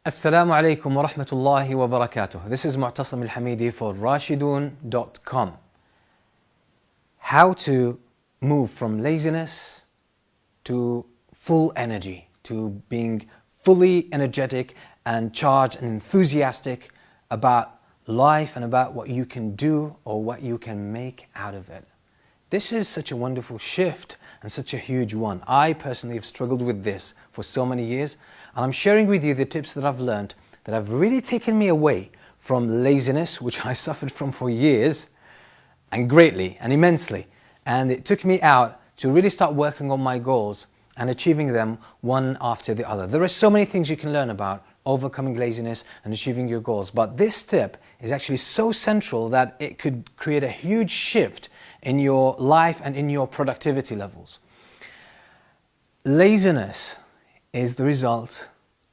Assalamu alaikum wa rahmatullahi wa barakatuh. This is Mu'tasam al-Hamidi for Rashidun.com. How to move from laziness to full energy, to being fully energetic and charged and enthusiastic about life and about what you can do or what you can make out of it. This is such a wonderful shift and such a huge one. I personally have struggled with this for so many years, and I'm sharing with you the tips that I've learned that have really taken me away from laziness, which I suffered from for years, and greatly and immensely. And it took me out to really start working on my goals and achieving them one after the other. There are so many things you can learn about overcoming laziness and achieving your goals, but this tip is actually so central that it could create a huge shift in your life and in your productivity levels. Laziness is the result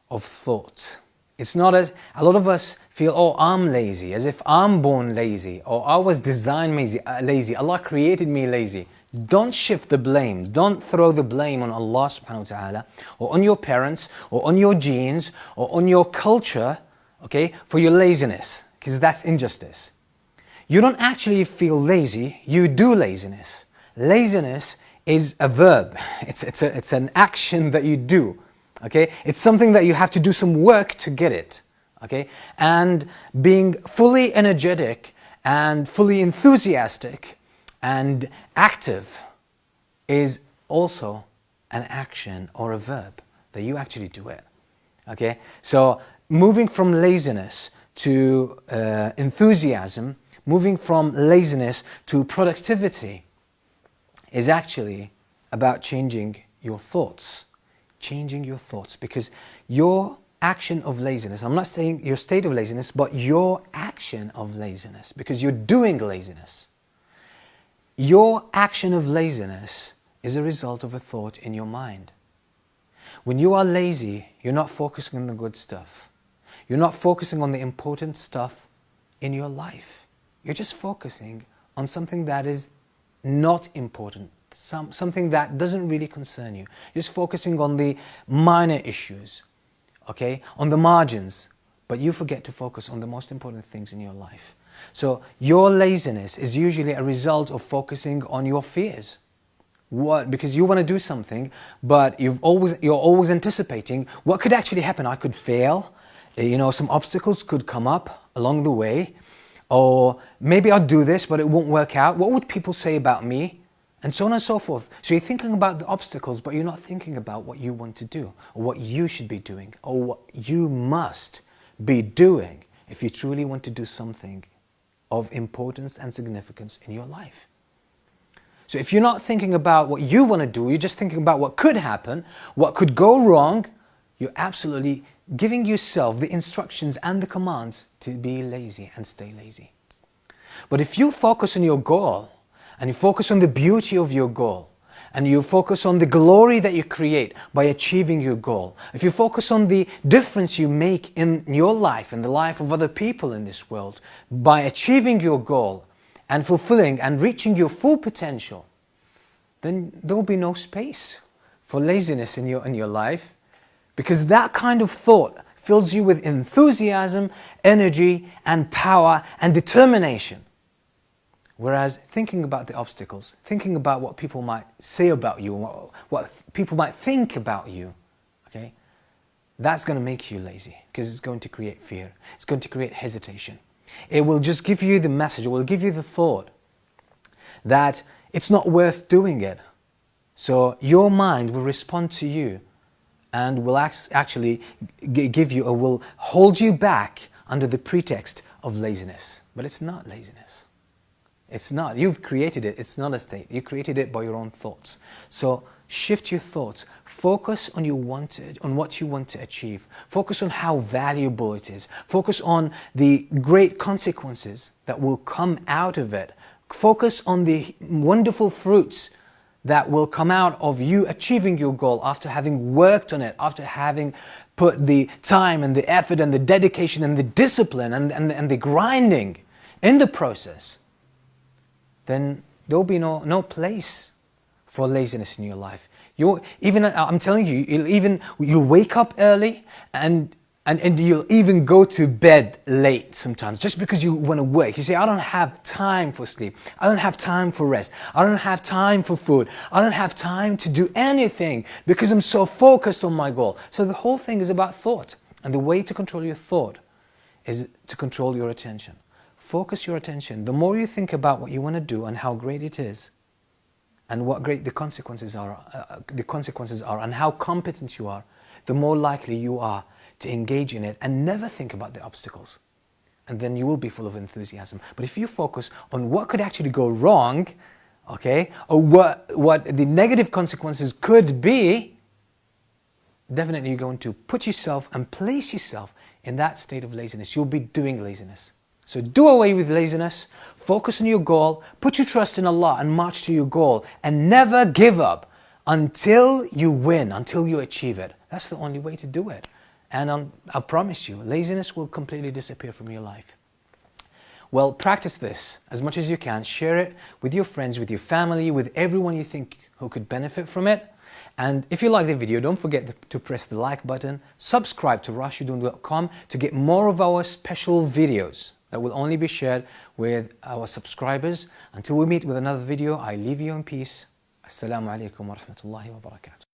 of thought. It's not as a lot of us feel, oh, I'm lazy, as if I'm born lazy, or I was designed lazy. Allah created me lazy. Don't shift the blame. Don't throw the blame on Allah subhanahu wa ta'ala, or on your parents, or on your genes, or on your culture, okay, for your laziness, because that's injustice. You don't actually feel lazy, you do laziness. Laziness is a verb. It's an action that you do. Okay? It's something that you have to do some work to get it. Okay? And being fully energetic and fully enthusiastic and active is also an action or a verb that you actually do it. Okay? So moving from laziness to enthusiasm, moving from laziness to productivity is actually about changing your thoughts. Changing your thoughts, because your action of laziness, I'm not saying your state of laziness, but your action of laziness, because you're doing laziness. Your action of laziness is a result of a thought in your mind. When you are lazy, you're not focusing on the good stuff. You're not focusing on the important stuff in your life. You're just focusing on something that is not important, something that doesn't really concern you. You're just focusing on the minor issues, okay, on the margins, but you forget to focus on the most important things in your life. So your laziness is usually a result of focusing on your fears. What? Because you want to do something, but you're always anticipating what could actually happen. I could fail, some obstacles could come up along the way. Or maybe I'll do this, but it won't work out. What would people say about me? And so on and so forth. So you're thinking about the obstacles, but you're not thinking about what you want to do, or what you should be doing, or what you must be doing if you truly want to do something of importance and significance in your life. So if you're not thinking about what you want to do, you're just thinking about what could happen, what could go wrong, you're absolutely giving yourself the instructions and the commands to be lazy and stay lazy. But if you focus on your goal, and you focus on the beauty of your goal, and you focus on the glory that you create by achieving your goal, if you focus on the difference you make in your life and the life of other people in this world by achieving your goal and fulfilling and reaching your full potential, then there will be no space for laziness in your life. Because that kind of thought fills you with enthusiasm, energy, and power and determination. Whereas thinking about the obstacles, thinking about what people might say about you, what people might think about you, okay, that's going to make you lazy, because it's going to create fear. It's going to create hesitation. It will just give you the message, it will give you the thought that it's not worth doing it. So your mind will respond to you and will actually give you, or will hold you back under the pretext of laziness. But it's not laziness. It's not. You've created it. It's not a state. You created it by your own thoughts. So shift your thoughts. Focus on what you want to achieve. Focus on how valuable it is. Focus on the great consequences that will come out of it. Focus on the wonderful fruits that will come out of you achieving your goal after having worked on it, after having put the time and the effort and the dedication and the discipline and the grinding in the process. Then there will be no place for laziness in your life. I'm telling you, you'll wake up early and And you'll even go to bed late sometimes just because you want to work. You say, I don't have time for sleep. I don't have time for rest. I don't have time for food. I don't have time to do anything because I'm so focused on my goal. So the whole thing is about thought. And the way to control your thought is to control your attention. Focus your attention. The more you think about what you want to do and how great it is, and what great the consequences are, and how competent you are, the more likely you are to engage in it and never think about the obstacles. And then you will be full of enthusiasm. But if you focus on what could actually go wrong, okay, or what the negative consequences could be, definitely you're going to put yourself and place yourself in that state of laziness. You'll be doing laziness. So do away with laziness, focus on your goal, put your trust in Allah and march to your goal, and never give up until you win, until you achieve it. That's the only way to do it. And I promise you, laziness will completely disappear from your life. Well, practice this as much as you can. Share it with your friends, with your family, with everyone you think who could benefit from it. And if you like the video, don't forget to press the like button. Subscribe to rashidun.com to get more of our special videos that will only be shared with our subscribers. Until we meet with another video, I leave you in peace. Assalamu alaikum wa rahmatullahi wa barakatuh.